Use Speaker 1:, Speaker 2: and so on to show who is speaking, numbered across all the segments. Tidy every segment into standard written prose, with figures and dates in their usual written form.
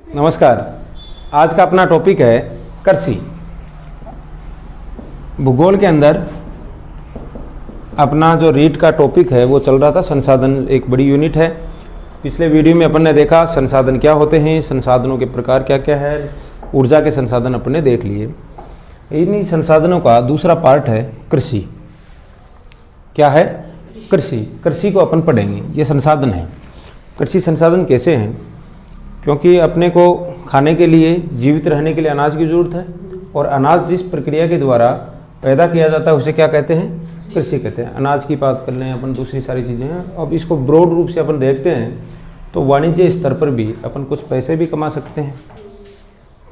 Speaker 1: नमस्कार। आज का अपना टॉपिक है कृषि। भूगोल के अंदर अपना जो रीट का टॉपिक है वो चल रहा था संसाधन, एक बड़ी यूनिट है। पिछले वीडियो में अपन ने देखा संसाधन क्या होते हैं, संसाधनों के प्रकार क्या क्या है, ऊर्जा के संसाधन अपन ने देख लिए। इन्हीं संसाधनों का दूसरा पार्ट है कृषि। क्या है? कृषि। कृषि को अपन पढ़ेंगे। ये संसाधन है। कृषि संसाधन कैसे हैं? क्योंकि अपने को खाने के लिए, जीवित रहने के लिए अनाज की ज़रूरत है, और अनाज जिस प्रक्रिया के द्वारा पैदा किया जाता है उसे क्या कहते हैं? कृषि कहते हैं। अनाज की बात कर लें अपन, दूसरी सारी चीज़ें हैं। अब इसको ब्रॉड रूप से अपन देखते हैं तो वाणिज्य स्तर पर भी अपन कुछ पैसे भी कमा सकते हैं।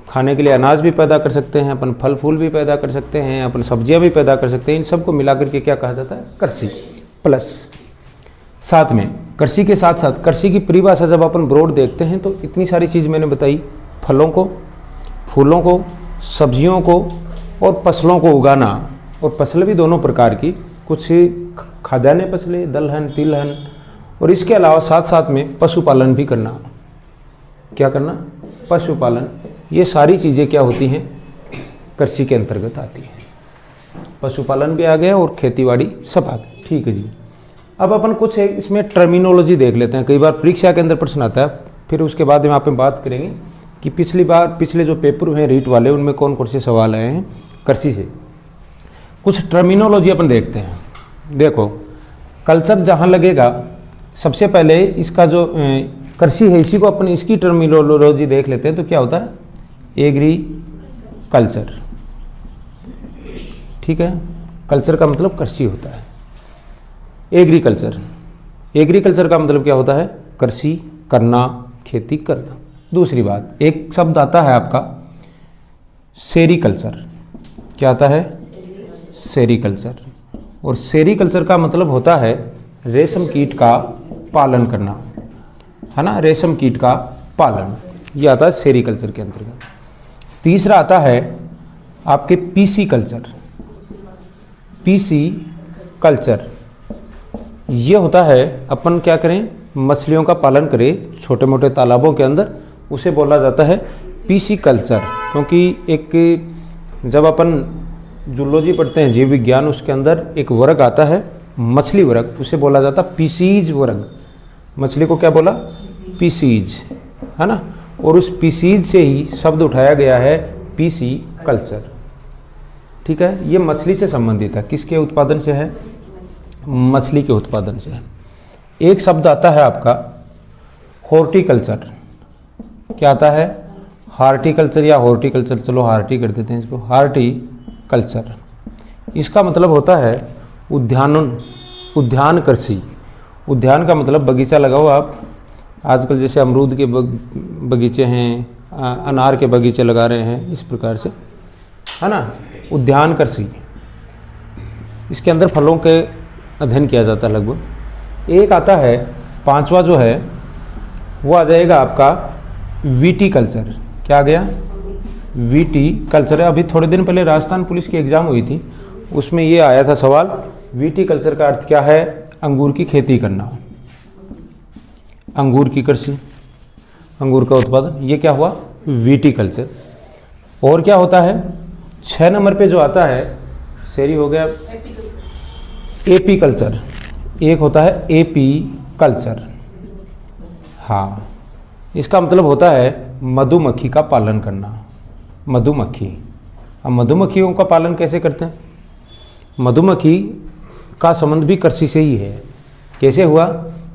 Speaker 1: खाने के लिए अनाज भी पैदा कर सकते हैं, अपन फल फूल भी पैदा कर सकते हैं, अपन सब्जियां भी पैदा कर सकते हैं। इन सबको मिलाकर के क्या कहा जाता है? कृषि। प्लस साथ में कृषि के साथ साथ कृषि की परिभाषा जब अपन ब्रॉड देखते हैं तो इतनी सारी चीज़ मैंने बताई, फलों को, फूलों को, सब्जियों को और फसलों को उगाना। और फसल भी दोनों प्रकार की, कुछ खाद्यान्य फसलें, दलहन, तिलहन, और इसके अलावा साथ साथ में पशुपालन भी करना। क्या करना? पशुपालन। ये सारी चीज़ें क्या होती हैं? कृषि के अंतर्गत आती हैं। पशुपालन भी आ गया और खेतीबाड़ी सब आ गया। ठीक है जी। अब अपन कुछ इसमें टर्मिनोलॉजी देख लेते हैं। कई बार परीक्षा के अंदर प्रश्न आता है, फिर उसके बाद में आप बात करेंगे कि पिछले जो पेपर हैं रीट वाले, उनमें कौन कौन से सवाल आए हैं कृषि से। कुछ टर्मिनोलॉजी अपन देखते हैं। देखो, कल्चर जहाँ लगेगा, सबसे पहले इसका जो कृषि है इसी को अपन इसकी टर्मिनोलॉजी देख लेते हैं। तो क्या होता है? एग्रीकल्चर। ठीक है, कल्चर का मतलब कृषि होता है। एग्रीकल्चर, एग्रीकल्चर का मतलब क्या होता है? कृषि करना, खेती करना। दूसरी बात, एक शब्द आता है आपका सेरीकल्चर। क्या आता है? सेरीकल्चर। और सेरीकल्चर का मतलब होता है रेशम कीट का पालन करना, है ना? रेशम कीट का पालन, ये आता है सेरीकल्चर के अंतर्गत। तीसरा आता है आपके पीसी कल्चर। पीसी कल्चर ये होता है अपन क्या करें? मछलियों का पालन करें छोटे मोटे तालाबों के अंदर, उसे बोला जाता है पीसी कल्चर। क्योंकि एक जब अपन जूलॉजी पढ़ते हैं, जीव विज्ञान, उसके अंदर एक वर्ग आता है मछली वर्ग, उसे बोला जाता है पीसीज वर्ग। मछली को क्या बोला? पीसीज, है ना? और उस पीसीज से ही शब्द उठाया गया है पीसी कल्चर। ठीक है, ये मछली से संबंधित है। किसके उत्पादन से है? मछली के उत्पादन से है। एक शब्द आता है आपका हॉर्टिकल्चर। क्या आता है? हार्टिकल्चर या हॉर्टिकल्चर, चलो हार्टी कर देते हैं इसको, हार्टिकल्चर। इसका मतलब होता है उद्यान कृषि। उद्यान का मतलब बगीचा लगाओ आप। आजकल जैसे अमरूद के बगीचे हैं, अनार के बगीचे लगा रहे हैं, इस प्रकार से, है ना? उद्यान कृषि। इसके अंदर फलों के अध्ययन किया जाता है लगभग। एक आता है पांचवा जो है वो आ जाएगा आपका विटीकल्चर। क्या आ गया? विटीकल्चर। अभी थोड़े दिन पहले राजस्थान पुलिस की एग्जाम हुई थी, उसमें ये आया था सवाल, विटीकल्चर का अर्थ क्या है? अंगूर की खेती करना, अंगूर की कृषि, अंगूर का उत्पादन। ये क्या हुआ? विटीकल्चर। और क्या होता है? 6 नंबर पे जो आता है, शेरी हो गया, एपी कल्चर। एक होता है एपी कल्चर। हाँ, इसका मतलब होता है मधुमक्खी का पालन करना। मधुमक्खी। अब मधुमक्खियों का पालन कैसे करते हैं? मधुमक्खी का संबंध भी कृषि से ही है। कैसे हुआ?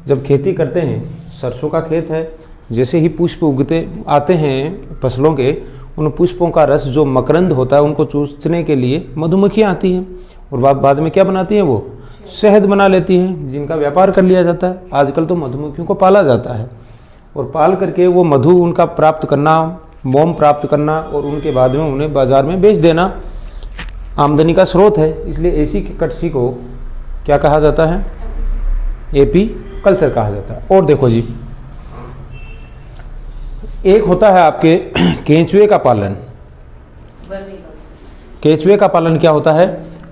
Speaker 1: जब खेती करते हैं, सरसों का खेत है, जैसे ही पुष्प उगते आते हैं फसलों के, उन पुष्पों का रस जो मकरंद होता है उनको चूसने के लिए मधुमक्खियाँ आती हैं, और बाद में क्या बनाती हैं? वो शहद बना लेती हैं, जिनका व्यापार कर लिया जाता है। आजकल तो मधुमक्खियों को पाला जाता है, और पाल करके वो मधु उनका प्राप्त करना, मोम प्राप्त करना, और उनके बाद में उन्हें बाजार में बेच देना आमदनी का स्रोत है। इसलिए ऐसी कृषि को क्या कहा जाता है? एपी कल्चर कहा जाता है। और देखो जी, एक होता है आपके केंचुए का पालन। केंचुए का पालन क्या होता है?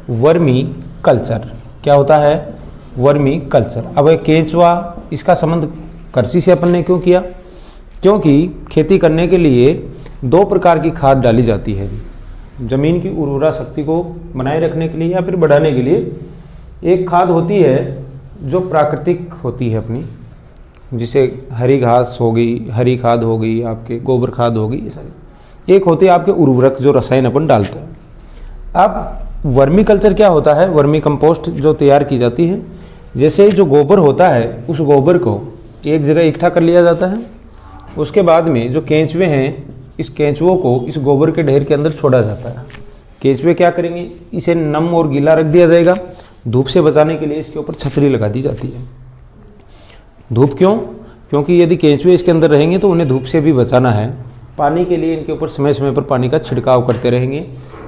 Speaker 1: Vermi culture. क्या होता है? Vermi culture. अब केंचुआ, इसका संबंध कृषि से अपन ने क्यों किया? क्योंकि खेती करने के लिए 2 प्रकार की खाद डाली जाती है, ज़मीन की उर्वरा शक्ति को बनाए रखने के लिए या फिर बढ़ाने के लिए। एक खाद होती है जो प्राकृतिक होती है अपनी, जिसे हरी घास हो गई, हरी खाद हो गई, आपके गोबर खाद हो गई, ये सारी। एक होती है आपके उर्वरक जो रसायन अपन डालते हैं। अब वर्मी कल्चर क्या होता है, वर्मी कंपोस्ट जो तैयार की जाती है, जैसे जो गोबर होता है उस गोबर को एक जगह इकट्ठा कर लिया जाता है। उसके बाद में जो केंचुए हैं, इस केंचुओं को इस गोबर के ढेर के अंदर छोड़ा जाता है। केंचुए क्या करेंगे, इसे नम और गीला रख दिया जाएगा। धूप से बचाने के लिए इसके ऊपर छतरी लगा दी जाती है। धूप क्यों? क्योंकि यदि केंचुए इसके अंदर रहेंगे तो उन्हें धूप से भी बचाना है। पानी के लिए इनके ऊपर समय समय पर पानी का छिड़काव करते रहेंगे।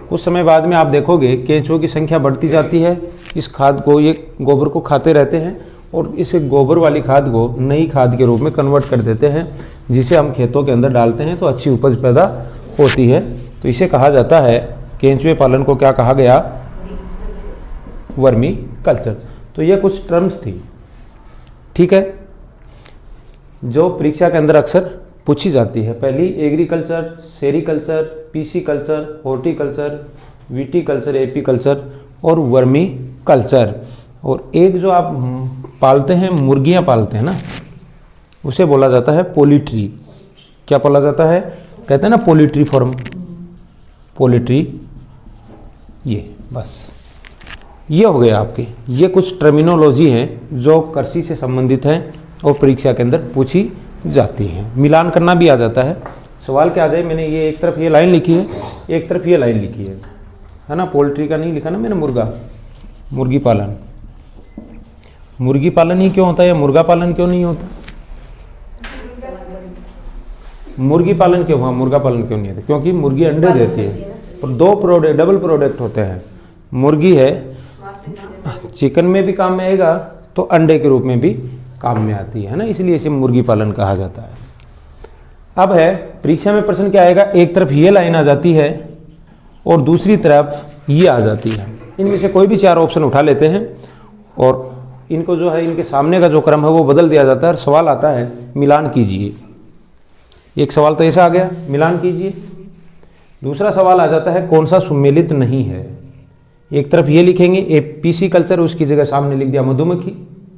Speaker 1: कुछ समय बाद में आप देखोगे केंचुओं की संख्या बढ़ती जाती है। इस खाद को, ये गोबर को खाते रहते हैं और इस गोबर वाली खाद को नई खाद के रूप में कन्वर्ट कर देते हैं, जिसे हम खेतों के अंदर डालते हैं तो अच्छी उपज पैदा होती है। तो इसे कहा जाता है, केंचुए पालन को क्या कहा गया, वर्मी कल्चर। तो ये कुछ टर्म्स थी, ठीक है, जो परीक्षा के अंदर अक्सर पूछी जाती है। पहली agriculture, sericulture, PC culture, horticulture, viticulture, apiculture और वर्मी कल्चर। और एक जो आप पालते हैं, मुर्गियां पालते हैं ना, उसे बोला जाता है पोल्ट्री। क्या बोला जाता है, कहते हैं ना पोल्ट्री फार्म, पोल्ट्री। ये बस ये हो गया आपके, ये कुछ टर्मिनोलॉजी हैं जो कृषि से संबंधित हैं और परीक्षा के अंदर पूछी जाती हैं। मिलान करना भी आ जाता है। सवाल क्या आ जाए, मैंने ये एक तरफ ये लाइन लिखी है, एक तरफ ये लाइन लिखी है ना। पोल्ट्री का नहीं लिखा ना मैंने, मुर्गा, मुर्गी पालन। मुर्गी पालन ही क्यों होता है या मुर्गा पालन क्यों नहीं होता? मुर्गी पालन क्यों हुआ, मुर्गा पालन क्यों नहीं होता? क्योंकि मुर्गी अंडे देती है और 2 प्रोडक्ट, डबल प्रोडक्ट होते हैं। मुर्गी है, चिकन में भी काम में आएगा तो अंडे के रूप में भी काम में आती है ना, इसलिए इसे मुर्गी पालन कहा जाता है। अब है परीक्षा में प्रश्न क्या आएगा, एक तरफ ये लाइन आ जाती है और दूसरी तरफ ये आ जाती है। इनमें से कोई भी 4 ऑप्शन उठा लेते हैं और इनको जो है, इनके सामने का जो क्रम है वो बदल दिया जाता है। और सवाल आता है मिलान कीजिए। एक सवाल तो ऐसा आ गया, मिलान कीजिए। दूसरा सवाल आ जाता है कौन सा सुमेलित नहीं है। एक तरफ ये लिखेंगे एपीसी कल्चर, उसकी जगह सामने लिख दिया मधुमक्खी।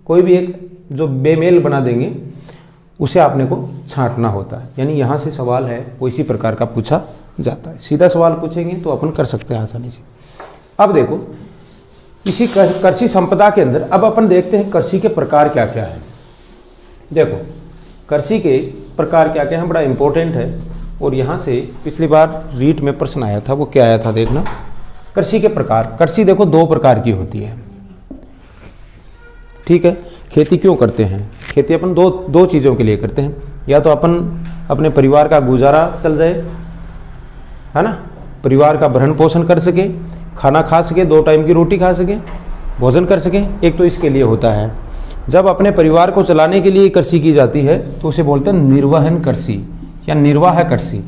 Speaker 1: कोई भी एक जो बेमेल बना देंगे उसे आपने को छांटना होता है। यानी यहाँ से सवाल है वो इसी प्रकार का पूछा जाता है। सीधा सवाल पूछेंगे तो अपन कर सकते हैं आसानी से। अब देखो इसी कृषि संपदा के अंदर अब अपन देखते हैं कृषि के प्रकार क्या क्या है। देखो कृषि के प्रकार क्या क्या है, बड़ा इंपॉर्टेंट है। और यहाँ से पिछली बार रीट में प्रश्न आया था, वो क्या आया था देखना। कृषि के प्रकार, कृषि देखो 2 प्रकार की होती है, ठीक है। खेती क्यों करते हैं, खेती अपन दो चीज़ों के लिए करते हैं। या तो अपन अपने परिवार का गुजारा चल जाए, है ना, परिवार का भरण पोषण कर सके, खाना खा सके, 2 टाइम की रोटी खा सके, भोजन कर सके। एक तो इसके लिए होता है। जब अपने परिवार को चलाने के लिए कृषि की जाती है तो उसे बोलते हैं निर्वहन कृषि या निर्वाह कृषि।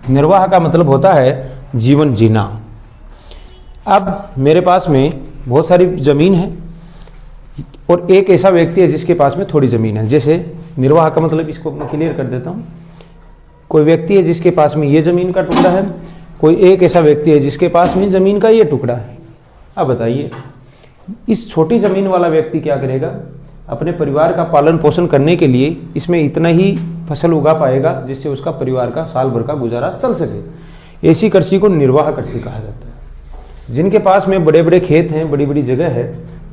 Speaker 1: निर्वाह का मतलब होता है जीवन जीना। अब मेरे पास में बहुत सारी ज़मीन है और एक ऐसा व्यक्ति है जिसके पास में थोड़ी ज़मीन है। जैसे निर्वाह का मतलब, इसको मैं क्लियर कर देता हूँ। कोई व्यक्ति है जिसके पास में ये ज़मीन का टुकड़ा है, कोई एक ऐसा व्यक्ति है जिसके पास में ज़मीन का ये टुकड़ा है। अब बताइए इस छोटी ज़मीन वाला व्यक्ति क्या करेगा, अपने परिवार का पालन पोषण करने के लिए इसमें इतना ही फसल उगा पाएगा जिससे उसका परिवार का साल भर का गुजारा चल सके। ऐसी कृषि को निर्वाह कृषि कहा जाता है। जिनके पास में बड़े बड़े खेत हैं, बड़ी बड़ी जगह है,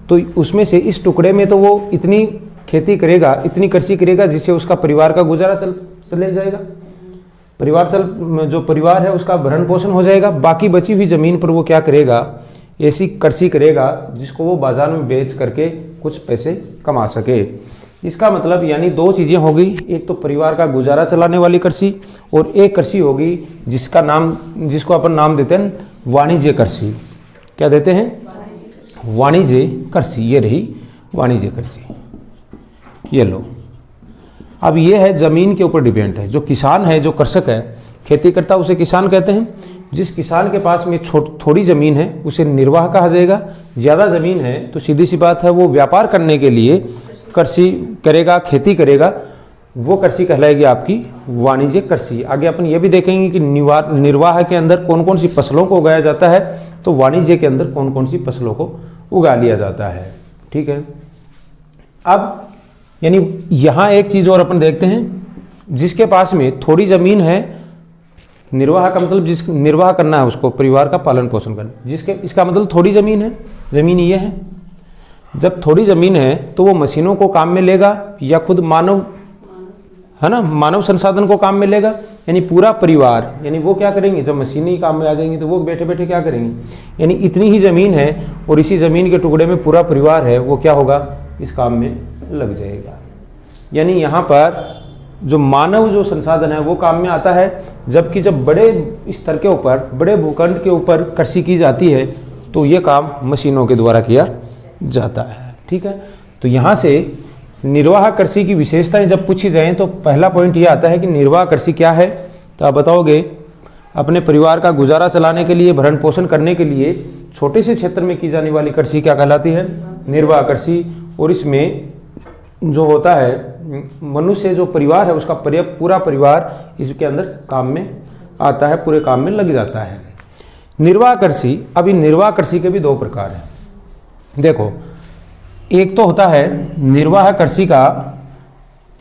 Speaker 1: तो उसमें से इस टुकड़े में तो वो इतनी खेती करेगा, इतनी कृषि करेगा जिससे उसका परिवार का गुजारा चले जाएगा, जो परिवार है उसका भरण पोषण हो जाएगा। बाकी बची हुई ज़मीन पर वो क्या करेगा, ऐसी कृषि करेगा जिसको वो बाजार में बेच करके कुछ पैसे कमा सके। इसका मतलब यानी 2 चीज़ें हो गई, एक तो परिवार का गुजारा चलाने वाली कृषि और एक कृषि होगी जिसको अपन नाम देते हैं वाणिज्य कृषि। क्या देते हैं, वाणिज्य कृषि। ये रही वाणिज्य कृषि, ये लो। अब ये है ज़मीन के ऊपर डिपेंड है। जो किसान है, जो कृषक है, खेती करता है, उसे किसान कहते हैं। जिस किसान के पास में थोड़ी ज़मीन है उसे निर्वाह कहा जाएगा। ज़्यादा ज़मीन है तो सीधी सी बात है वो व्यापार करने के लिए कृषि करेगा, खेती करेगा। वो कृषि कहलाएगी आपकी वाणिज्यिक कृषि। आगे अपन ये भी देखेंगे कि निर्वाह के अंदर कौन कौन सी फसलों को उगाया जाता है, तो वाणिज्य के अंदर कौन कौन सी फसलों को उगा लिया जाता है। ठीक है, अब यानी यहाँ एक चीज़ और अपन देखते हैं, जिसके पास में थोड़ी ज़मीन है, निर्वाह का मतलब जिस निर्वाह करना है उसको, परिवार का पालन पोषण करना, जिसके इसका मतलब थोड़ी ज़मीन है, ज़मीन ये है। जब थोड़ी ज़मीन है तो वो मशीनों को काम में लेगा या खुद मानव, है ना, मानव संसाधन को काम में लेगा, यानी पूरा परिवार, यानी वो क्या करेंगे, जब मशीनें काम में आ जाएंगी तो वो बैठे बैठे क्या करेंगे, यानी इतनी ही ज़मीन है और इसी ज़मीन के टुकड़े में पूरा परिवार है, वो क्या होगा, इस काम में लग जाएगा। यानी यहाँ पर जो मानव जो संसाधन है वो काम में आता है, जबकि जब बड़े स्तर के ऊपर, बड़े भूखंड के ऊपर कृषि की जाती है तो ये काम मशीनों के द्वारा किया जाता है। ठीक है, तो यहाँ से निर्वाह कृषि की विशेषताएं जब पूछी जाएं तो पहला पॉइंट ये आता है कि निर्वाह कृषि क्या है। तो आप बताओगे, अपने परिवार का गुजारा चलाने के लिए, भरण पोषण करने के लिए छोटे से क्षेत्र में की जाने वाली कृषि क्या कहलाती है, निर्वाह कृषि। और इसमें जो होता है मनुष्य, जो परिवार है उसका पूरा परिवार इसके अंदर काम में आता है, पूरे काम में लग जाता है। निर्वाह कृषि, अभी निर्वाह कृषि के भी दो प्रकार हैं। देखो, एक तो होता है निर्वाह कृषि का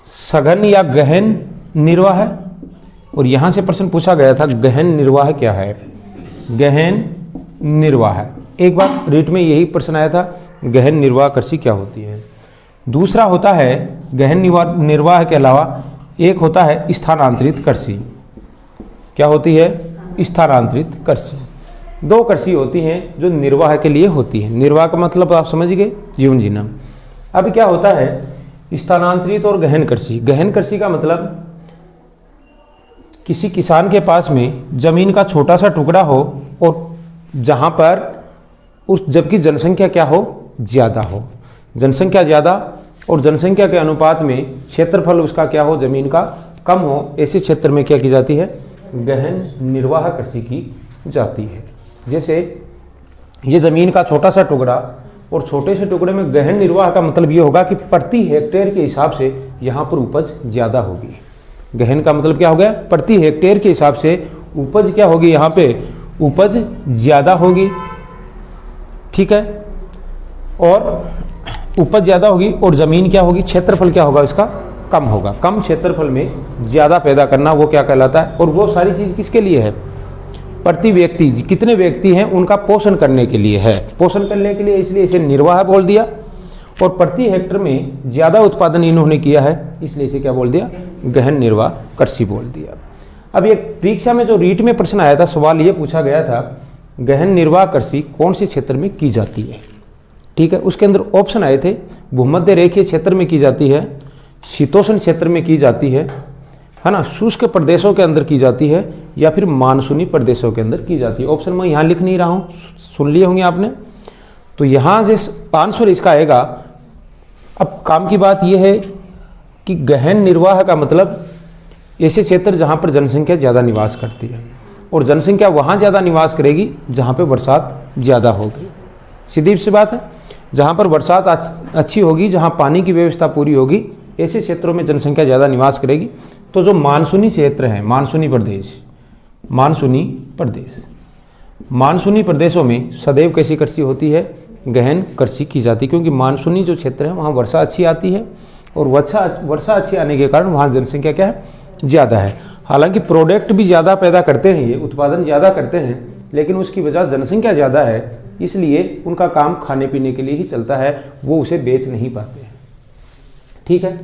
Speaker 1: सघन या गहन निर्वाह, और यहाँ से प्रश्न पूछा गया था गहन निर्वाह क्या है, गहन निर्वाह। एक बार रीट में यही प्रश्न आया था, गहन निर्वाह कृषि क्या होती है। दूसरा होता है गहन निर्वाह के अलावा एक होता है स्थानांतरित कृषि। क्या होती है, स्थानांतरित कृषि। दो कृषि होती हैं जो निर्वाह के लिए होती है। निर्वाह का मतलब आप समझ गए, जीवन जीना। अब क्या होता है स्थानांतरित और गहन कृषि। गहन कृषि का मतलब किसी किसान के पास में जमीन का छोटा सा टुकड़ा हो और जहाँ पर जबकि जनसंख्या क्या हो, ज़्यादा हो, जनसंख्या ज़्यादा और जनसंख्या के अनुपात में क्षेत्रफल उसका क्या हो, जमीन का कम हो, ऐसे क्षेत्र में क्या की जाती है, गहन निर्वाह कृषि की जाती है। जैसे ये ज़मीन का छोटा सा टुकड़ा, और छोटे से टुकड़े में गहन निर्वाह का मतलब ये होगा कि प्रति हेक्टेयर के हिसाब से यहाँ पर उपज ज़्यादा होगी। गहन का मतलब क्या हो गया, प्रति हेक्टेयर के हिसाब से उपज क्या होगी, यहाँ पे उपज ज़्यादा होगी। ठीक है, और उपज ज़्यादा होगी और ज़मीन क्या होगी, क्षेत्रफल क्या होगा इसका, कम होगा। कम क्षेत्रफल में ज़्यादा पैदा करना वो क्या कहलाता है। और वो सारी चीज़ किसके लिए है, प्रति व्यक्ति, कितने व्यक्ति हैं उनका पोषण करने के लिए है, पोषण करने के लिए, इसलिए इसे निर्वाह बोल दिया। और प्रति हेक्टर में ज़्यादा उत्पादन इन्होंने किया है, इसलिए इसे क्या बोल दिया, गहन निर्वाह कृषि बोल दिया। अब एक परीक्षा में जो रीट में प्रश्न आया था, सवाल ये पूछा गया था, गहन निर्वाह कृषि कौन से क्षेत्र में की जाती है। ठीक है, उसके अंदर ऑप्शन आए थे, भूमध्य रेखीय क्षेत्र में की जाती है, शीतोष्ण क्षेत्र में की जाती है ना, शुष्क प्रदेशों के अंदर की जाती है, या फिर मानसूनी प्रदेशों के अंदर की जाती है। ऑप्शन मैं यहाँ लिख नहीं रहा हूँ, सुन लिए होंगे आपने। तो यहाँ से आंसर इसका आएगा। अब काम की बात यह है कि गहन निर्वाह का मतलब ऐसे क्षेत्र जहाँ पर जनसंख्या ज़्यादा निवास करती है, और जनसंख्या वहाँ ज़्यादा निवास करेगी जहाँ पर बरसात ज़्यादा होगी। सीधी सी बात है, जहाँ पर बरसात अच्छी होगी, जहाँ पानी की व्यवस्था पूरी होगी, ऐसे क्षेत्रों में जनसंख्या ज़्यादा निवास करेगी। तो जो मानसूनी क्षेत्र हैं, मानसूनी प्रदेशों में सदैव कैसी कृषि होती है, गहन कृषि की जाती है, क्योंकि मानसूनी जो क्षेत्र है वहाँ वर्षा अच्छी आती है, और वर्षा अच्छी आने के कारण वहाँ जनसंख्या क्या है, ज़्यादा है। हालांकि प्रोडक्ट भी ज़्यादा पैदा करते हैं, ये उत्पादन ज़्यादा करते हैं, लेकिन उसकी वजह जनसंख्या ज़्यादा है, इसलिए उनका काम खाने पीने के लिए ही चलता है, वो उसे बेच नहीं पाते हैं। ठीक है,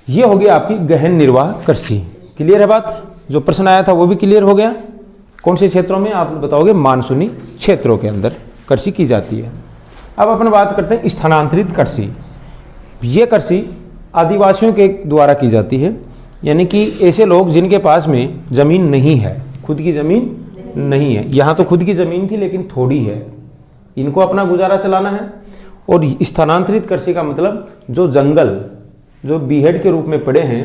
Speaker 1: ये हो गया आपकी गहन निर्वाह कृषि। क्लियर है बात, जो प्रश्न आया था वो भी क्लियर हो गया। कौन से क्षेत्रों में, आप बताओगे मानसूनी क्षेत्रों के अंदर कृषि की जाती है। अब अपन बात करते हैं स्थानांतरित कृषि। ये कृषि आदिवासियों के द्वारा की जाती है, यानी कि ऐसे लोग जिनके पास में ज़मीन नहीं है, खुद की ज़मीन नहीं है। यहाँ तो खुद की ज़मीन थी लेकिन थोड़ी है, इनको अपना गुजारा चलाना है। और स्थानांतरित कृषि का मतलब जो जंगल, जो बीहड़ के रूप में पड़े हैं,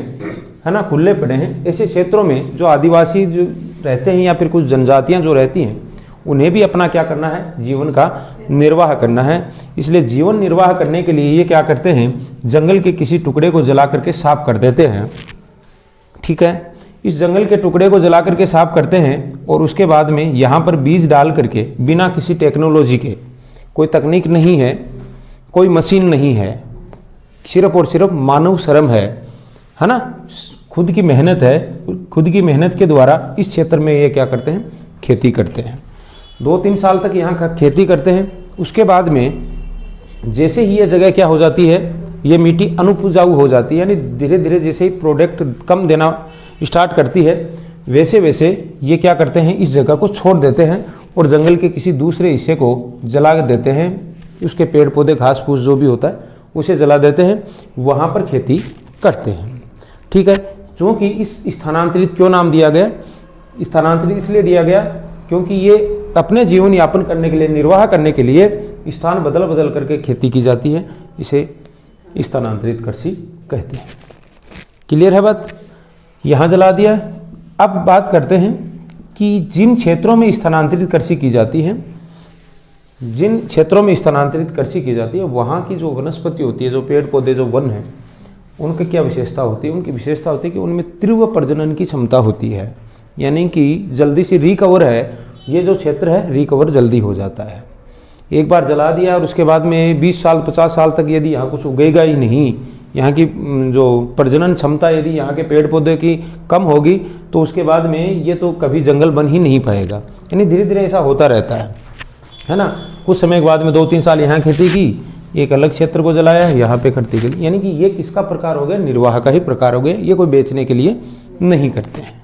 Speaker 1: है ना, खुले पड़े हैं, ऐसे क्षेत्रों में जो आदिवासी जो रहते हैं या फिर कुछ जनजातियाँ जो रहती हैं, उन्हें भी अपना क्या करना है, जीवन का निर्वाह करना है। इसलिए जीवन निर्वाह करने के लिए ये क्या करते हैं, जंगल के किसी टुकड़े को जला करके साफ कर देते हैं। ठीक है, इस जंगल के टुकड़े को जला करके साफ करते हैं और उसके बाद में यहाँ पर बीज डाल करके बिना किसी टेक्नोलॉजी के, कोई तकनीक नहीं है, कोई मशीन नहीं है, सिर्फ और सिर्फ मानव श्रम है ना, खुद की मेहनत है। खुद की मेहनत के द्वारा इस क्षेत्र में ये क्या करते हैं, खेती करते हैं। 2-3 साल तक यहाँ खेती करते हैं। उसके बाद में जैसे ही ये जगह क्या हो जाती है, ये मिट्टी अनुपजाऊ हो जाती है, यानी धीरे धीरे जैसे ही प्रोडक्ट कम देना स्टार्ट करती है, वैसे वैसे ये क्या करते हैं, इस जगह को छोड़ देते हैं और जंगल के किसी दूसरे हिस्से को जला देते हैं। उसके पेड़ पौधे घास फूस जो भी होता है उसे जला देते हैं, वहाँ पर खेती करते हैं। ठीक है, क्योंकि इस स्थानांतरित क्यों नाम दिया गया, स्थानांतरित इसलिए दिया गया क्योंकि ये अपने जीवन यापन करने के लिए, निर्वाह करने के लिए स्थान बदल बदल करके खेती की जाती है। इसे स्थानांतरित कृषि कहते हैं। क्लियर है बात, यहाँ जला दिया। अब बात करते हैं कि जिन क्षेत्रों में स्थानांतरित कृषि की जाती है, जिन क्षेत्रों में स्थानांतरित कृषि की जाती है, वहाँ की जो वनस्पति होती है, जो पेड़ पौधे, जो वन है, उनकी क्या विशेषता होती है, उनकी विशेषता होती है कि उनमें तीव्र प्रजनन की क्षमता होती है, यानी कि जल्दी से रिकवर है, ये जो क्षेत्र है रिकवर जल्दी हो जाता है। एक बार जला दिया और उसके बाद में 20 साल 50 साल तक यदि यहाँ कुछ उगेगा ही नहीं, यहाँ की जो प्रजनन क्षमता यदि यहाँ के पेड़ पौधे की कम होगी, तो उसके बाद में ये तो कभी जंगल बन ही नहीं पाएगा। यानी धीरे धीरे ऐसा होता रहता है ना। कुछ समय के बाद में 2-3 साल यहाँ खेती की, एक अलग क्षेत्र को जलाया, यहाँ पे खेती की, यानी कि ये किसका प्रकार हो गया, निर्वाह का ही प्रकार हो गया। ये कोई बेचने के लिए नहीं करते हैं।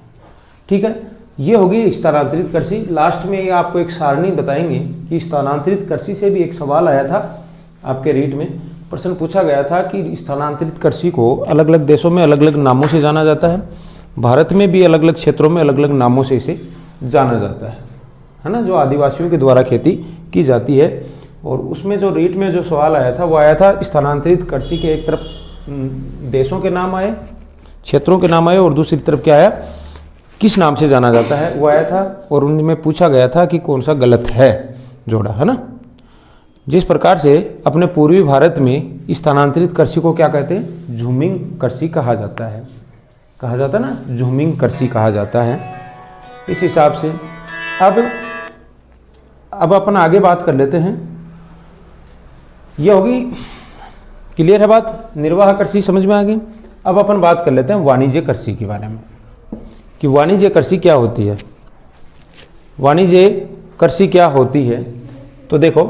Speaker 1: ठीक है, ये होगी स्थानांतरित कृषि। लास्ट में आपको एक सारणी बताएंगे कि स्थानांतरित कृषि से भी एक सवाल आया था आपके रीट में, प्रश्न पूछा गया था कि स्थानांतरित कृषि को अलग अलग देशों में अलग अलग नामों से जाना जाता है, भारत में भी अलग अलग क्षेत्रों में अलग अलग नामों से इसे जाना जाता है ना, जो आदिवासियों के द्वारा खेती की जाती है। और उसमें जो रीट में जो सवाल आया था वो आया था स्थानांतरित कृषि के एक तरफ देशों के नाम आए, क्षेत्रों के नाम आए, और दूसरी तरफ क्या आया, किस नाम से जाना जाता है वो आया था। और उनमें पूछा गया था कि कौन सा गलत है जोड़ा, है ना। जिस प्रकार से अपने पूर्वी भारत में स्थानांतरित कृषि को क्या कहते हैं, झूमिंग कृषि कहा जाता है, कहा जाता है ना, झूमिंग कृषि कहा जाता है। इस हिसाब से अब अपन आगे बात कर लेते हैं। ये होगी, क्लियर है बात, निर्वाह कृषि समझ में आ गई। अब अपन बात कर लेते हैं वाणिज्य कृषि के बारे में कि वाणिज्य कृषि क्या होती है। वाणिज्य कृषि क्या होती है, तो देखो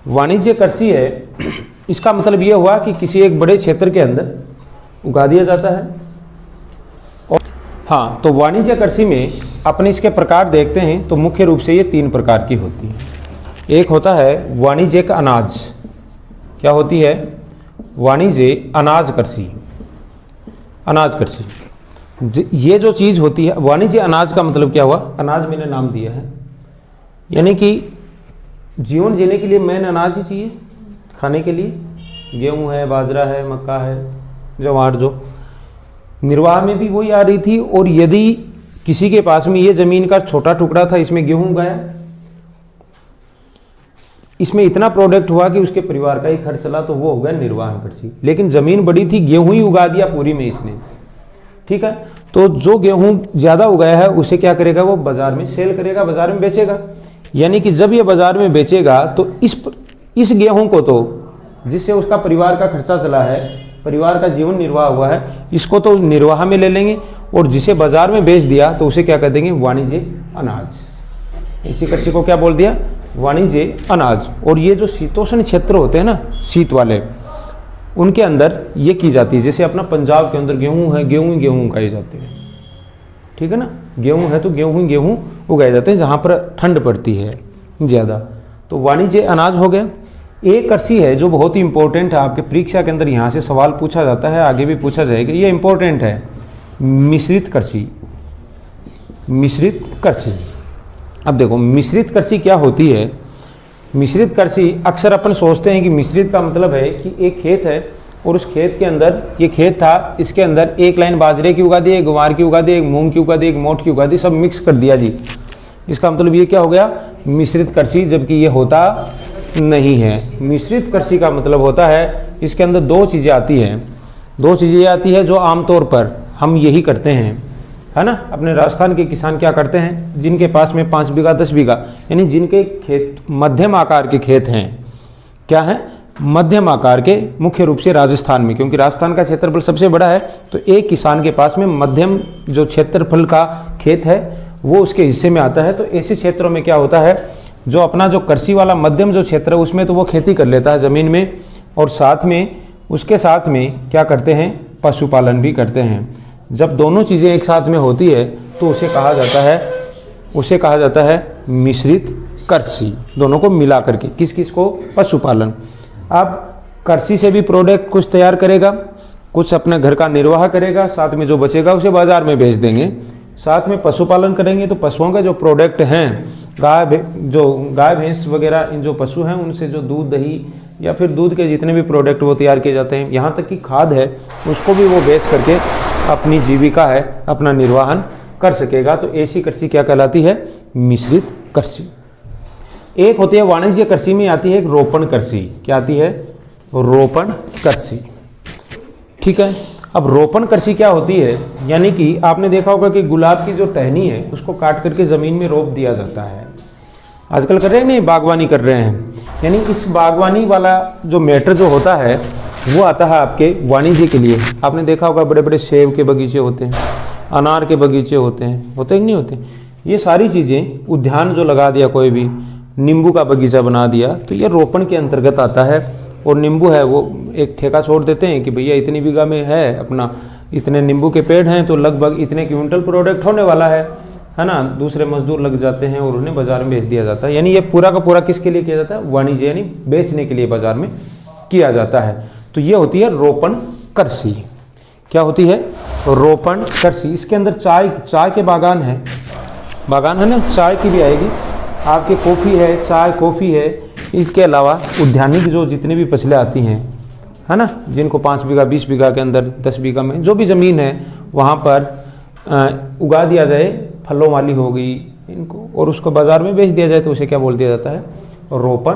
Speaker 1: वाणिज्य कृषि है, इसका मतलब ये हुआ कि किसी एक बड़े क्षेत्र के अंदर उगा दिया जाता है। और हाँ, तो वाणिज्य कृषि में अपने इसके प्रकार देखते हैं तो मुख्य रूप से ये 3 प्रकार की होती है। एक होता है वाणिज्यिक अनाज, क्या होती है, वाणिज्य अनाज कृषि, अनाज कृषि। ये जो चीज़ होती है, वाणिज्य अनाज का मतलब क्या हुआ, अनाज मैंने नाम दिया है, यानी कि जीवन जीने के लिए मेन अनाज ही चाहिए खाने के लिए, गेहूं है, बाजरा है, मक्का है, ज्वार, जो निर्वाह में भी वही आ रही थी। और यदि किसी के पास में ये ज़मीन का छोटा टुकड़ा था, इसमें गेहूं उगाया, इसमें इतना प्रोडक्ट हुआ कि उसके परिवार का ही खर्च चला, तो वो हो गया निर्वाह कृषि। लेकिन ज़मीन बड़ी थी, गेहूं ही उगा दिया पूरी में इसने, ठीक है, तो जो गेहूं ज़्यादा उगाया है उसे क्या करेगा, वो बाजार में सेल करेगा, बाजार में बेचेगा। यानी कि जब ये बाजार में बेचेगा तो इस गेहूं को, तो जिससे उसका परिवार का खर्चा चला है, परिवार का जीवन निर्वाह हुआ है, इसको तो निर्वाह में ले लेंगे, और जिसे बाजार में बेच दिया तो उसे क्या कर देंगे, वाणिज्य अनाज। इसी कृषि को क्या बोल दिया, वाणिज्य अनाज। और ये जो शीतोष्ण क्षेत्र होते हैं ना, शीत वाले, उनके अंदर ये की जाती है। जैसे अपना पंजाब के अंदर गेहूं है, गेहूं ही गेहूं उगाए जाते हैं, ठीक है ना, गेहूं है तो गेहूं ही गेहूं उगाए जाते हैं जहाँ पर ठंड पड़ती है ज़्यादा। तो वाणिज्य अनाज हो गया। एक कृषि है जो बहुत ही इंपॉर्टेंट है, आपके परीक्षा के अंदर यहाँ से सवाल पूछा जाता है, आगे भी पूछा जाएगा, ये इंपॉर्टेंट है, मिश्रित कृषि। मिश्रित कृषि, अब देखो मिश्रित कृषि क्या होती है। मिश्रित कृषि अक्सर अपन सोचते हैं कि मिश्रित का मतलब है कि एक खेत है और उस खेत के अंदर, ये खेत था, इसके अंदर एक लाइन बाजरे की उगा दी, एक ग्वार की उगा दी, एक मूंग की उगा दी, एक मोठ की उगा दी, सब मिक्स कर दिया जी। इसका मतलब ये क्या हो गया, मिश्रित कृषि, जबकि ये होता नहीं है। मिश्रित कृषि का मतलब होता है इसके अंदर दो चीज़ें आती हैं, दो चीज़ें आती है जो आमतौर पर हम यही करते हैं, है ना। अपने राजस्थान के किसान क्या करते हैं, जिनके पास में 5 बीघा 10 बीघा, यानी जिनके खेत मध्यम आकार के खेत हैं, क्या है, मध्यम आकार के, मुख्य रूप से राजस्थान में, क्योंकि राजस्थान का क्षेत्रफल सबसे बड़ा है, तो एक किसान के पास में मध्यम जो क्षेत्रफल का खेत है वो उसके हिस्से में आता है। तो ऐसे क्षेत्रों में क्या होता है, जो अपना जो कृषि वाला मध्यम जो क्षेत्र है उसमें तो वो खेती कर लेता है ज़मीन में, और साथ में उसके साथ में क्या करते हैं, पशुपालन भी करते हैं। जब दोनों चीज़ें एक साथ में होती है तो उसे कहा जाता है मिश्रित कृषि, दोनों को मिला करके। किस किस को, पशुपालन। अब कृषि से भी प्रोडक्ट कुछ तैयार करेगा, कुछ अपने घर का निर्वाह करेगा, साथ में जो बचेगा उसे बाजार में बेच देंगे। साथ में पशुपालन करेंगे तो पशुओं के जो प्रोडक्ट हैं, गाय भैंस वगैरह, इन जो पशु हैं उनसे जो दूध दही या फिर दूध के जितने भी प्रोडक्ट वो तैयार किए जाते हैं, यहाँ तक कि खाद है उसको भी वो बेच करके अपनी जीविका है, अपना निर्वाहन कर सकेगा। तो ऐसी कृषि क्या कहलाती है, मिश्रित कृषि। एक होती है वाणिज्य कृषि में आती है एक रोपण कृषि, क्या आती है, रोपण कृषि, ठीक है। अब रोपण कृषि क्या होती है, यानी कि आपने देखा होगा कि गुलाब की जो टहनी है उसको काट करके ज़मीन में रोप दिया जाता है। आजकल कर रहे हैं नहीं, बागवानी कर रहे हैं, यानी इस बागवानी वाला जो मैटर जो होता है वो आता है आपके वाणिज्य के लिए। आपने देखा होगा बड़े बड़े सेब के बगीचे होते हैं, अनार के बगीचे होते हैं, होते कि नहीं होते, ये सारी चीज़ें, उद्यान जो लगा दिया कोई भी, नींबू का बगीचा बना दिया, तो ये रोपण के अंतर्गत आता है। और नींबू है वो एक ठेका छोड़ देते हैं कि भैया इतनी बीघा में है अपना, इतने नींबू के पेड़ हैं तो लगभग इतने क्विंटल प्रोडक्ट होने वाला है ना। दूसरे मजदूर लग जाते हैं और उन्हें बाजार में बेच दिया जाता है। यानी ये पूरा का पूरा किसके लिए किया जाता है, वाणिज्य, यानी बेचने के लिए बाजार में किया जाता है। तो ये होती है रोपण कृषि। क्या होती है, रोपण कृषि। इसके अंदर चाय के बागान है ना, चाय की भी आएगी, आपके कॉफ़ी है, चाय कॉफ़ी है। इसके अलावा उद्यानिक जो जितनी भी फसलें आती हैं, है ना, जिनको 5 बीघा 20 बीघा के अंदर 10 बीघा में जो भी ज़मीन है वहाँ पर उगा दिया जाए, फलों वाली हो गई इनको, और उसको बाज़ार में बेच दिया जाए, तो उसे क्या बोल दिया जाता है, रोपण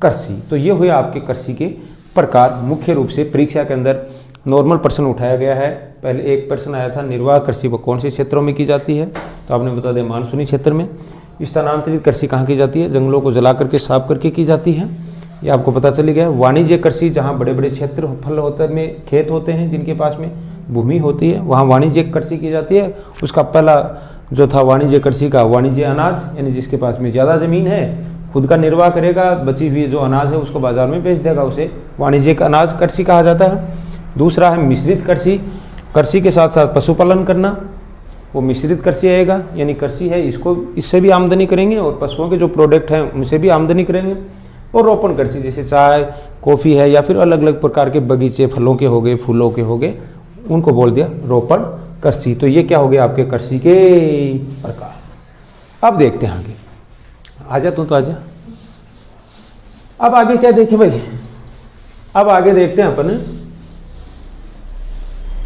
Speaker 1: कृषि। तो ये हुए आपके कृषि के प्रकार। मुख्य रूप से परीक्षा के अंदर नॉर्मल प्रश्न उठाया गया है। पहले एक प्रश्न आया था, निर्वाह कृषि वो कौन से क्षेत्रों में की जाती है, तो आपने बता दिया मानसूनी क्षेत्र में। स्थानांतरित कृषि कहाँ की जाती है, जंगलों को जला करके साफ करके की जाती है, ये आपको पता चली गया। वाणिज्य कृषि, जहाँ बड़े बड़े क्षेत्र फल होते में खेत होते हैं, जिनके पास में भूमि होती है, वहाँ वाणिज्य कृषि की जाती है। उसका पहला जो था वाणिज्य कृषि का, वाणिज्य अनाज, यानी जिसके पास में ज़्यादा ज़मीन है खुद का निर्वाह करेगा, बची हुई जो अनाज है उसको बाजार में बेच देगा, उसे वाणिज्यिक अनाज कृषि कहा जाता है। दूसरा है मिश्रित कृषि, कृषि के साथ साथ पशुपालन करना, वो मिश्रित कृषि आएगा। यानी कृषि है, इसको इससे भी आमदनी करेंगे और पशुओं के जो प्रोडक्ट हैं उनसे भी आमदनी करेंगे। और रोपण कृषि जैसे चाय कॉफ़ी है या फिर अलग अलग प्रकार के बगीचे, फलों के हो गए, फूलों के हो गए, उनको बोल दिया रोपण कृषि। तो ये क्या हो गया आपके कृषि के प्रकार। अब देखते हैं आगे, आजा तू तो आजा। अब आगे क्या देखें भाई, अब आगे देखते हैं अपन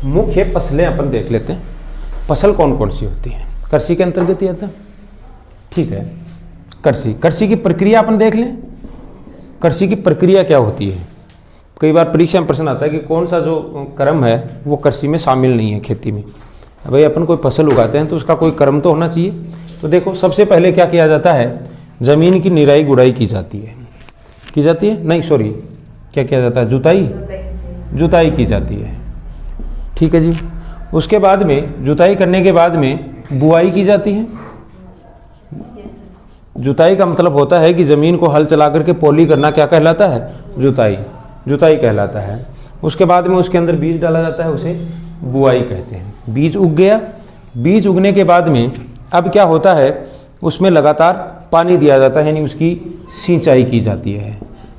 Speaker 1: मुख्य फसलें अपन देख लेते हैं। फसल कौन कौन सी होती है, कृषि के अंतर्गत ही आता है, ठीक है। कृषि की प्रक्रिया अपन देख लें। कृषि की प्रक्रिया क्या होती है, कई बार परीक्षा में प्रश्न आता है कि कौन सा जो क्रम है वो कृषि में शामिल नहीं है खेती में। भाई अपन कोई फसल उगाते हैं तो उसका कोई क्रम तो होना चाहिए। तो देखो सबसे पहले क्या किया जाता है, ज़मीन की निराई गुड़ाई की जाती है, नहीं सॉरी, क्या किया जाता है, जुताई की जाती है, ठीक है जी। उसके बाद में जुताई करने के बाद में बुआई की जाती है। जुताई का मतलब होता है कि ज़मीन को हल चला करके पौली करना, क्या कहलाता है, जुताई कहलाता है। उसके बाद में उसके अंदर बीज डाला जाता है, उसे बुआई कहते हैं। बीज उग गया, बीज उगने के बाद में अब क्या होता है, उसमें लगातार पानी दिया जाता है, यानी उसकी सिंचाई की जाती है।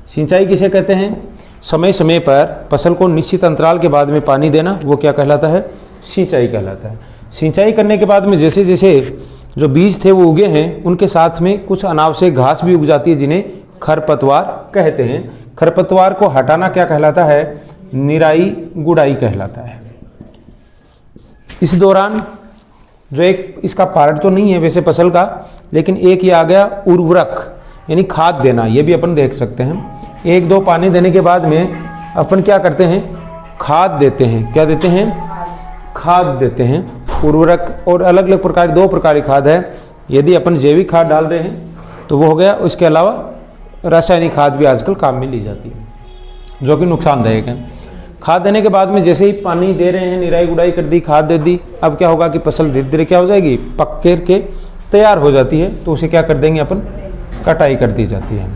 Speaker 1: सिंचाई किसे कहते हैं, समय समय पर फसल को निश्चित अंतराल के बाद में पानी देना, वो क्या कहलाता है, सिंचाई कहलाता है। सिंचाई करने के बाद में जैसे जैसे जो बीज थे वो उगे हैं, उनके साथ में कुछ अनावश्यक घास भी उग जाती है, जिन्हें खरपतवार कहते हैं। खरपतवार को हटाना क्या कहलाता है, निराई गुड़ाई कहलाता है। इस दौरान जो एक इसका पार्ट तो नहीं है वैसे फसल का, लेकिन एक ये आ गया उर्वरक यानी खाद देना, ये भी अपन देख सकते हैं। 1-2 पानी देने के बाद में अपन क्या करते हैं, खाद देते हैं। क्या देते हैं, खाद देते हैं, उर्वरक। और अलग अलग प्रकार 2 प्रकार की खाद है। यदि अपन जैविक खाद डाल रहे हैं तो वो हो गया, उसके अलावा रासायनिक खाद भी आजकल काम में ली जाती है जो कि नुकसानदायक है। खाद देने के बाद में जैसे ही पानी दे रहे हैं, निराई गुड़ाई कर दी, खाद दे दी, अब क्या होगा कि फसल धीरे धीरे क्या हो जाएगी, पक के तैयार हो जाती है। तो उसे क्या कर देंगे अपन, कटाई कर दी जाती है।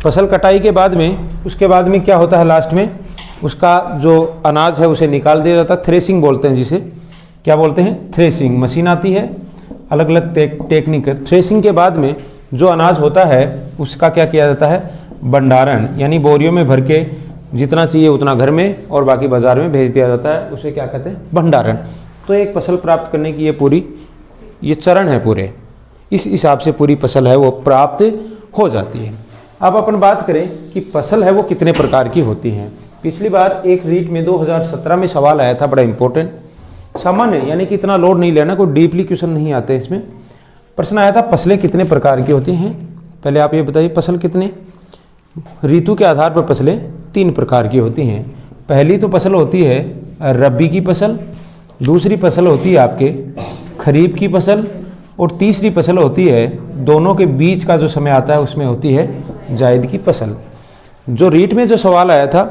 Speaker 1: फसल कटाई के बाद में, उसके बाद में क्या होता है, लास्ट में उसका जो अनाज है उसे निकाल दिया जाता है। थ्रेसिंग बोलते हैं जिसे, क्या बोलते हैं, थ्रेसिंग। मशीन आती है, अलग अलग टेक्निक है। थ्रेसिंग के बाद में जो अनाज होता है उसका क्या किया जाता है, भंडारण, यानी बोरियों में भर के जितना चाहिए उतना घर में और बाकी बाजार में भेज दिया जाता है, उसे क्या कहते हैं, भंडारण। तो एक फसल प्राप्त करने की ये चरण है पूरे, इस हिसाब से पूरी फसल है वो प्राप्त हो जाती है। अब अपन बात करें कि फसल है वो कितने प्रकार की होती हैं। पिछली बार एक रीट में 2017 में सवाल आया था, बड़ा इंपॉर्टेंट, सामान्य यानी कि इतना लोड नहीं लेना, कोई डीपली क्वेश्चन नहीं आते इसमें। प्रश्न आया था फसलें कितने प्रकार की होती हैं। पहले आप ये बताइए, फसल कितने, ऋतु के आधार पर फसलें 3 प्रकार की होती हैं। पहली तो फसल होती है रबी की फसल, दूसरी फसल होती है आपके खरीफ की फसल, और तीसरी फसल होती है दोनों के बीच का जो समय आता है उसमें होती है जायद की फसल। जो रीट में जो सवाल आया था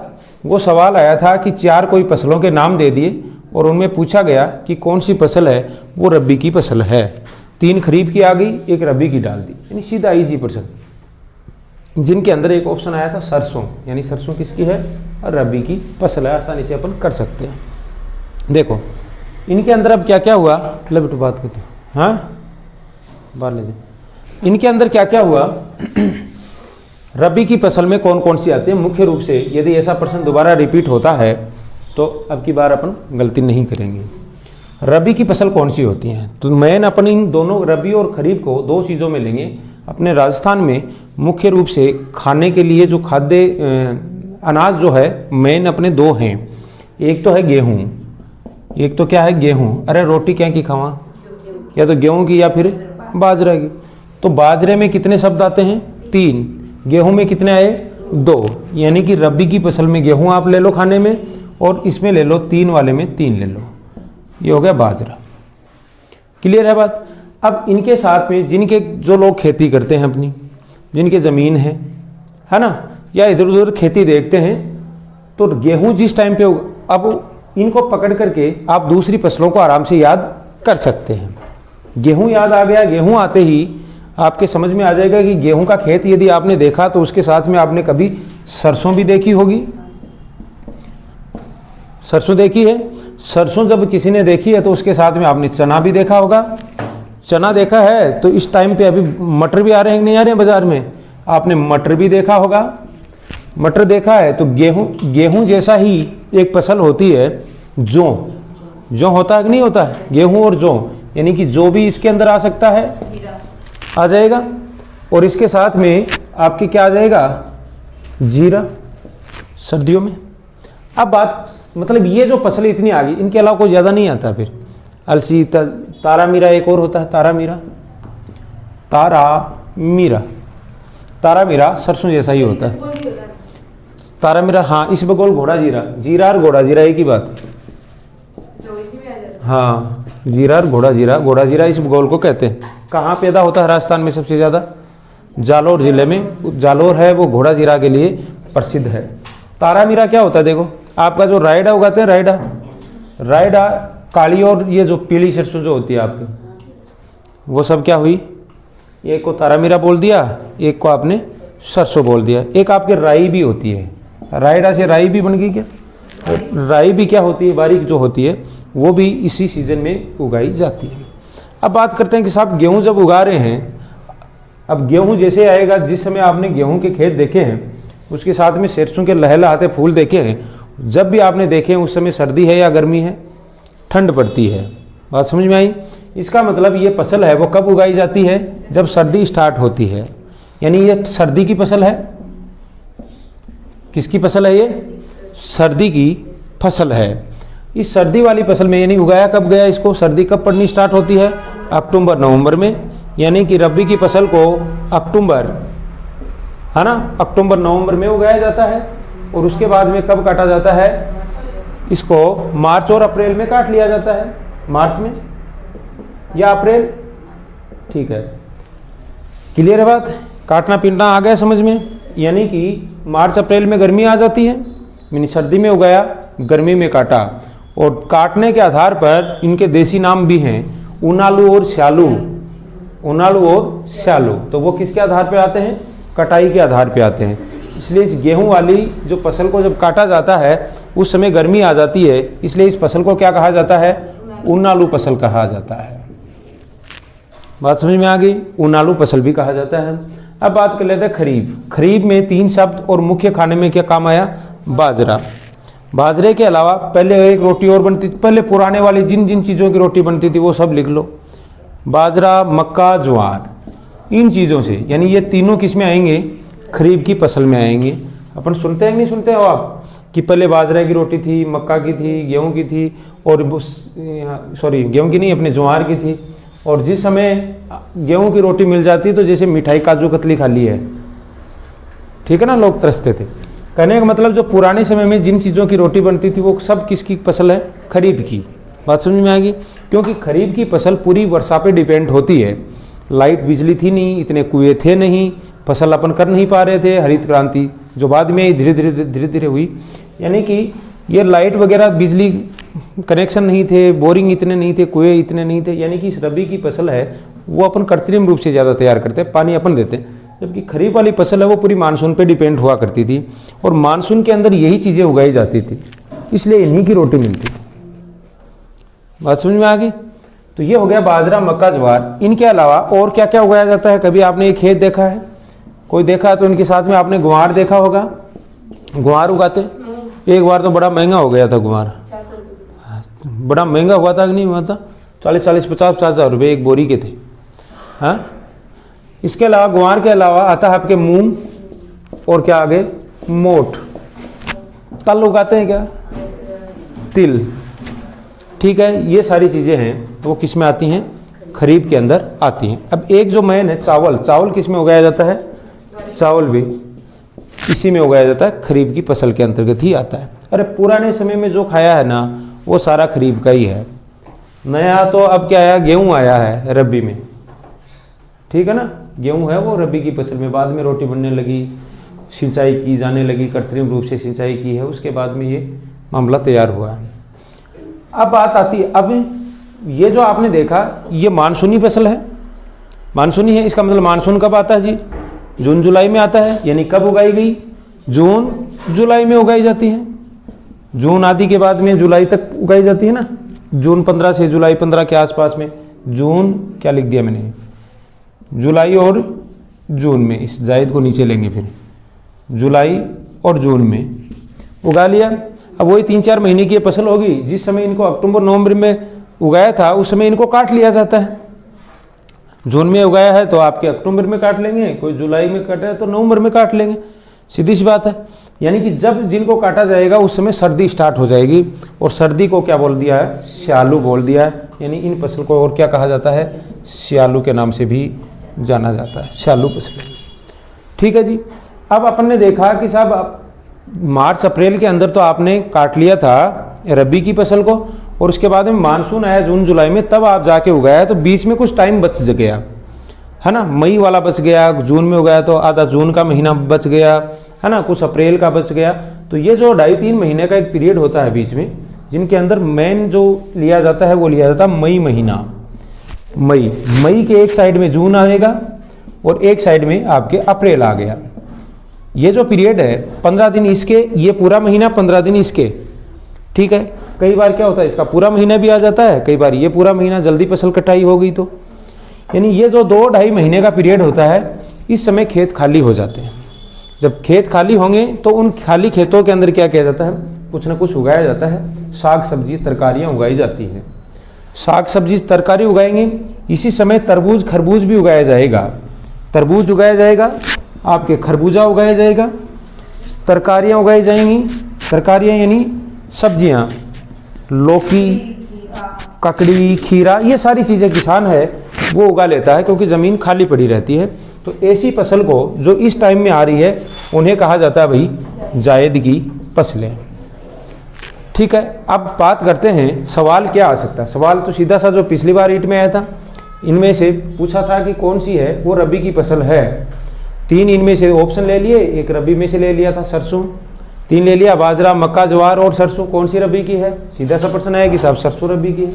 Speaker 1: वो सवाल आया था कि 4 कोई फसलों के नाम दे दिए और उनमें पूछा गया कि कौन सी फसल है वो रबी की फसल है। 3 खरीफ की आ गई, 1 रबी की डाल दी, यानी सीधा इजी प्रश्न। जिनके अंदर एक ऑप्शन आया था सरसों, यानी सरसों किसकी है, रबी की फसल है, आसानी से अपन कर सकते हैं। देखो इनके अंदर अब क्या क्या हुआ, लो बेटू बात करते हैं, हाँ बाहर ले जाए। इनके अंदर क्या क्या हुआ, रबी की फसल में कौन कौन सी आती है मुख्य रूप से। यदि ऐसा प्रश्न दोबारा रिपीट होता है तो अब की बार अपन गलती नहीं करेंगे। रबी की फसल कौन सी होती है, तो मेन अपन इन दोनों रबी और खरीफ को 2 चीज़ों में लेंगे। अपने राजस्थान में मुख्य रूप से खाने के लिए जो खाद्य अनाज जो है मेन अपने 2 हैं। एक तो है गेहूँ, एक तो क्या है गेहूँ, अरे रोटी क्या की खावा, या तो गेहूँ की या फिर बाजरा की। तो बाजरे में कितने शब्द आते हैं, 3, गेहूं में कितने आए, 2, यानी कि रबी की फसल में गेहूं आप ले लो खाने में, और इसमें ले लो 3 वाले में 3 ले लो, ये हो गया बाजरा। क्लियर है बात। अब इनके साथ में जिनके जो लोग खेती करते हैं अपनी, जिनके ज़मीन है ना, या इधर उधर खेती देखते हैं, तो गेहूं जिस टाइम पे होगा, अब इनको पकड़ करके आप दूसरी फसलों को आराम से याद कर सकते हैं। गेहूं याद आ गया, गेहूं आते ही आपके समझ में आ जाएगा कि गेहूं का खेत यदि आपने देखा तो उसके साथ में आपने कभी सरसों भी देखी होगी, सरसों देखी है। सरसों जब किसी ने देखी है तो उसके साथ में आपने चना भी देखा होगा। चना देखा है तो इस टाइम पे अभी मटर भी आ रहे हैं नहीं आ रहे हैं बाजार में, आपने मटर भी देखा होगा। मटर देखा है तो गेहूं जैसा ही एक फसल होती है जौ होता है कि नहीं होता है, गेहूं और जौ, यानी कि जो भी इसके अंदर आ सकता है आ जाएगा, और इसके साथ में आपके क्या आ जाएगा, जीरा सर्दियों में। अब बात मतलब ये जो फसलें इतनी आ गई, इनके अलावा कोई ज़्यादा नहीं आता। फिर अलसी, तारा मीरा एक और होता है, तारा मीरा सरसों जैसा ही होता है। तारा मीरा, हाँ इस बगौल घोड़ा जीरा, जीरा और घोड़ा जीरा एक ही बात, हाँ जीरा और घोड़ा जीरा इस बगौल को कहते हैं। कहाँ पैदा होता है राजस्थान में सबसे ज़्यादा, जालोर जिले में। जालोर है वो घोड़ा जीरा के लिए प्रसिद्ध है। तारा मीरा क्या होता है, देखो आपका जो रायडा उगाते हैं, रायडा काली और ये जो पीली सरसों जो होती है आपकी, वो सब क्या हुई, एक को तारा मीरा बोल दिया, एक को आपने सरसों बोल दिया। एक आपके राई भी होती है, रायडा से राई भी बन गई क्या, राई भी क्या होती है, बारीक जो होती है, वो भी इसी सीजन में उगाई जाती है। अब बात करते हैं कि साहब गेहूं जब उगा रहे हैं, अब गेहूं जैसे आएगा, जिस समय आपने गेहूं के खेत देखे हैं उसके साथ में सरसों के लहलहाते फूल देखे हैं, जब भी आपने देखे हैं उस समय सर्दी है या गर्मी है, ठंड पड़ती है। बात समझ में आई। इसका मतलब ये फसल है वो कब उगाई जाती है, जब सर्दी स्टार्ट होती है, यानी ये सर्दी की फसल है। किसकी फसल है ये, सर्दी की फसल है। इस सर्दी वाली फसल में यानी उगाया कब गया इसको, सर्दी कब पड़नी स्टार्ट होती है, अक्टूबर नवंबर में, यानी कि रबी की फसल को अक्टूबर, है ना, अक्टूबर नवंबर में उगाया जाता है। और उसके बाद में कब काटा जाता है, इसको मार्च और अप्रैल में काट लिया जाता है, मार्च में या अप्रैल। ठीक है, क्लियर है बात, काटना पीटना आ गया समझ में। यानी कि मार्च अप्रैल में गर्मी आ जाती है, यानी सर्दी में उगाया गर्मी में काटा। और काटने के आधार पर इनके देसी नाम भी हैं, उनालू और श्यालू, उनालू और श्यालू। तो वो किसके आधार पे आते हैं, कटाई के आधार पे आते हैं। इसलिए इस गेहूं वाली जो फसल को जब काटा जाता है उस समय गर्मी आ जाती है, इसलिए इस फसल को क्या कहा जाता है, उनालू फसल कहा जाता है। बात समझ में आ गई, उनालू फसल भी कहा जाता है। अब बात कर लेते हैं खरीफ। खरीफ में 3 शब्द और मुख्य खाने में क्या काम आया, बाजरा। बाजरे के अलावा पहले एक रोटी और बनती थी, पहले पुराने वाली जिन जिन चीज़ों की रोटी बनती थी वो सब लिख लो, बाजरा, मक्का, ज्वार, इन चीज़ों से, यानी ये तीनों किस में आएंगे, खरीफ की फसल में आएंगे। अपन सुनते हैं कि नहीं सुनते हो आप कि पहले बाजरे की रोटी थी, मक्का की थी, गेहूं की थी, और सॉरी गेहूं की नहीं, अपने ज्वार की थी। और जिस समय गेहूं की रोटी मिल जाती तो जैसे मिठाई काजू कतली खा ली है, ठीक है ना, लोग तरसते थे। कहने का मतलब जो पुराने समय में जिन चीज़ों की रोटी बनती थी वो सब किसकी फसल है, खरीफ की। बात समझ में आएगी, क्योंकि खरीफ की फसल पूरी वर्षा पे डिपेंड होती है। लाइट बिजली थी नहीं, इतने कुएं थे नहीं, फसल अपन कर नहीं पा रहे थे। हरित क्रांति जो बाद में धीरे धीरे हुई, यानी कि ये लाइट वगैरह बिजली कनेक्शन नहीं थे, बोरिंग इतने नहीं थे, कुएं इतने नहीं थे। यानी कि इस रबी की फसल है वो अपन कृत्रिम रूप से ज़्यादा तैयार करते हैं, पानी अपन देते हैं। जबकि खरीफ वाली फसल है वो पूरी मानसून पे डिपेंड हुआ करती थी, और मानसून के अंदर यही चीज़ें उगाई जाती थी, इसलिए इन्हीं की रोटी मिलती। बात समझ में आ गई। तो ये हो गया बाजरा, मक्का, ज्वार। इनके अलावा और क्या क्या उगाया जाता है, कभी आपने ये खेत देखा है, कोई देखा तो इनके साथ में आपने गुआर देखा होगा, गुआर उगाते। एक बार तो बड़ा महंगा हो गया था गुआर, बड़ा महंगा हुआ था कि नहीं हुआ था, 40-40, 50-50 हज़ार रुपये एक बोरी के थे। हाँ, इसके अलावा गुआर के अलावा आता है आपके मूंग, और क्या आगे, मोठ। तल उगाते हैं क्या, तिल। ठीक है, ये सारी चीज़ें हैं वो किस में आती हैं, खरीफ के अंदर आती हैं। अब एक जो मेन है चावल, चावल किस में उगाया जाता है, चावल भी इसी में उगाया जाता है, खरीफ की फसल के अंतर्गत ही आता है। अरे पुराने समय में जो खाया है ना वो सारा खरीफ का ही है। नया तो अब क्या आया, गेहूँ आया है रबी में, ठीक है ना, गेहूँ है वो रबी की फसल में। बाद में रोटी बनने लगी, सिंचाई की जाने लगी, कृत्रिम रूप से सिंचाई की है, उसके बाद में ये मामला तैयार हुआ है। अब बात आती है, अब ये जो आपने देखा ये मानसूनी फसल है, मानसूनी है, इसका मतलब मानसून कब आता है जी, जून जुलाई में आता है। यानी कब उगाई गई, जून जुलाई में उगाई जाती है। जून आदि के बाद में जुलाई तक उगाई जाती है ना, जून 15 से जुलाई 15 के आसपास में। जून क्या लिख दिया मैंने, जुलाई और जून में, इस जायद को नीचे लेंगे, फिर जुलाई और जून में उगा लिया। अब वही 3-4 महीने की फसल होगी। जिस समय इनको अक्टूबर नवंबर में उगाया था उस समय इनको काट लिया जाता है। जून में उगाया है तो आपके अक्टूबर में काट लेंगे, कोई जुलाई में काटा है तो नवंबर में काट लेंगे, सीधी सी बात है। यानी कि जब जिनको काटा जाएगा उस समय सर्दी स्टार्ट हो जाएगी, और सर्दी को क्या बोल दिया है, स्यालू बोल दिया है। यानी इन फसल को और क्या कहा जाता है, स्यालू के नाम से भी जाना जाता है, स्यालू फसल। ठीक है जी। अब अपन ने देखा कि साहब मार्च अप्रैल के अंदर तो आपने काट लिया था रबी की फसल को, और उसके बाद में मानसून आया जून जुलाई में, तब आप जाके उगाया, तो बीच में कुछ टाइम बच गया है ना। मई वाला बच गया, जून में उगाया तो आधा जून का महीना बच गया है ना, कुछ अप्रैल का बच गया। तो ये जो 2.5-3 महीने का एक पीरियड होता है बीच में, जिनके अंदर मेन जो लिया जाता है वो लिया जाता है मई महीना। मई के एक साइड में जून आएगा और एक साइड में आपके अप्रैल आ गया। ये जो पीरियड है 15 दिन इसके, ये पूरा महीना 15 दिन इसके, ठीक है। कई बार क्या होता है इसका पूरा महीना भी आ जाता है, कई बार ये पूरा महीना, जल्दी फसल कटाई हो गई तो। यानी ये जो 2-2.5 महीने का पीरियड होता है, इस समय खेत खाली हो जाते हैं। जब खेत खाली होंगे तो उन खाली खेतों के अंदर क्या किया जाता है, कुछ ना कुछ उगाया जाता है, साग सब्जी तरकारियाँ उगाई जाती हैं। साग सब्जी तरकारी उगाएंगे, इसी समय तरबूज खरबूज भी उगाया जाएगा। तरबूज उगाया जाएगा, आपके खरबूजा उगाया जाएगा, तरकारियाँ उगाई जाएंगी। तरकारियाँ यानी सब्जियाँ, लौकी, ककड़ी, खीरा, ये सारी चीज़ें किसान है वो उगा लेता है क्योंकि ज़मीन खाली पड़ी रहती है। तो ऐसी फसल को जो इस टाइम में आ रही है उन्हें कहा जाता है भाई जायद की फसलें। ठीक है, अब बात करते हैं सवाल क्या आ सकता है। सवाल तो सीधा सा जो पिछली बार ईट में आया था, इनमें से पूछा था कि कौन सी है वो रबी की फसल है। 3 इनमें से ऑप्शन ले लिए, एक रबी में से ले लिया था सरसों, 3 ले लिया बाजरा, मक्का, ज्वार और सरसों। कौन सी रबी की है? सीधा सा प्रश्न है कि साहब सरसों रबी की है।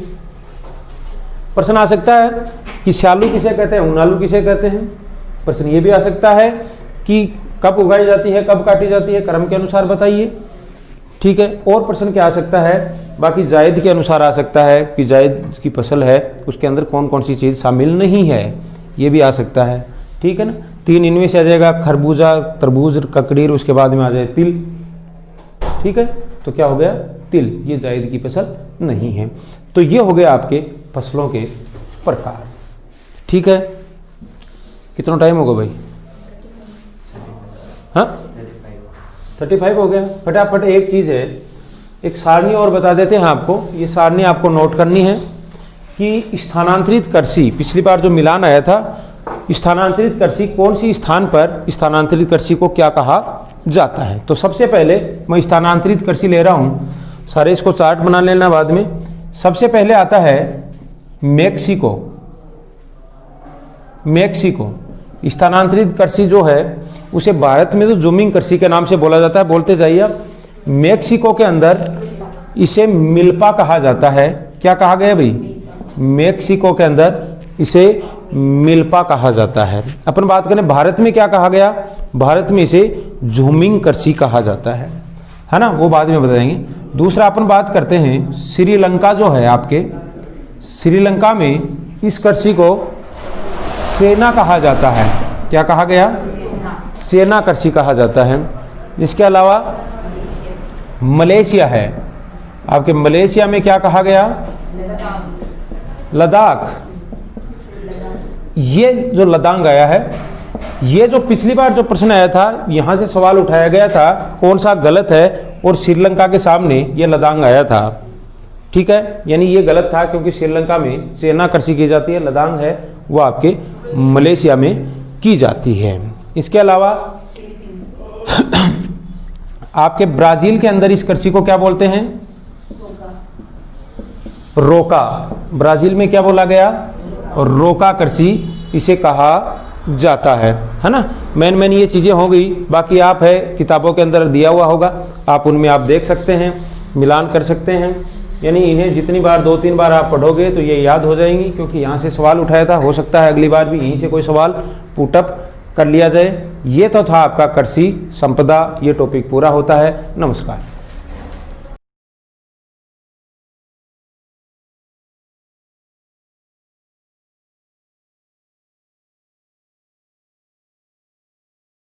Speaker 1: प्रश्न आ सकता है कि स्यालू किसे कहते हैं, ऊनालू किसे कहते हैं। प्रश्न ये भी आ सकता है कि कब उगाई जाती है, कब काटी जाती है, क्रम के अनुसार बताइए। ठीक है, और प्रश्न क्या आ सकता है, बाकी जायद के अनुसार आ सकता है कि जायद की फसल है उसके अंदर कौन कौन सी चीज़ शामिल नहीं है, ये भी आ सकता है। ठीक है ना, 3 इनमें से आ जाएगा खरबूजा, तरबूज, ककड़ी, उसके बाद में आ जाए तिल। ठीक है, तो क्या हो गया? तिल, ये जायद की फसल नहीं है। तो ये हो गया आपके फसलों के प्रकार। ठीक है, कितना टाइम होगा भाई? हाँ 35 हो गया। फटाफट एक चीज़ है, एक सारणी और बता देते हैं आपको। ये सारणी आपको नोट करनी है कि स्थानांतरित कृषि, पिछली बार जो मिलान आया था, स्थानांतरित कृषि कौन सी स्थान पर स्थानांतरित कृषि को क्या कहा जाता है। तो सबसे पहले मैं स्थानांतरित कृषि ले रहा हूँ, सारे इसको चार्ट बना लेना बाद में। सबसे पहले आता है मेक्सिको। मेक्सिको स्थानांतरित कृषि जो है उसे भारत में तो जूमिंग कृषि के नाम से बोला जाता है, बोलते जाइए आप। मेक्सिको के अंदर इसे मिल्पा कहा जाता है। क्या कहा गया भाई? मेक्सिको के अंदर इसे मिल्पा कहा जाता है। अपन बात करें भारत में क्या कहा गया, भारत में इसे झूमिंग कृषि कहा जाता है ना, वो बाद में बताएंगे। दूसरा अपन बात करते हैं श्रीलंका जो है आपके, श्रीलंका में इस कृषि को सेना कहा जाता है। क्या कहा गया? सेना कृषि कहा जाता है। इसके अलावा मलेशिया है आपके, मलेशिया में क्या कहा गया? लद्दाख। ये जो लद्दाख आया है, ये जो पिछली बार जो प्रश्न आया था यहाँ से सवाल उठाया गया था कौन सा गलत है, और श्रीलंका के सामने ये लद्दाख आया था। ठीक है, यानी ये गलत था क्योंकि श्रीलंका में सेना कृषि की जाती है, लद्दाख है वो आपके मलेशिया में की जाती है। इसके अलावा आपके ब्राजील के अंदर इस कृषि को क्या बोलते हैं? रोका। ब्राजील में क्या बोला गया? रोका कृषि इसे कहा जाता है ना। मेन ये चीज़ें हो गई। बाकी आप है किताबों के अंदर दिया हुआ होगा, आप उनमें आप देख सकते हैं, मिलान कर सकते हैं। यानी इन्हें जितनी बार 2-3 बार आप पढ़ोगे तो ये याद हो जाएंगी, क्योंकि यहाँ से सवाल उठाया था, हो सकता है अगली बार भी यहीं से कोई सवाल पुटअप कर लिया जाए। ये तो था आपका कृषि संपदा, ये टॉपिक पूरा होता है। नमस्कार।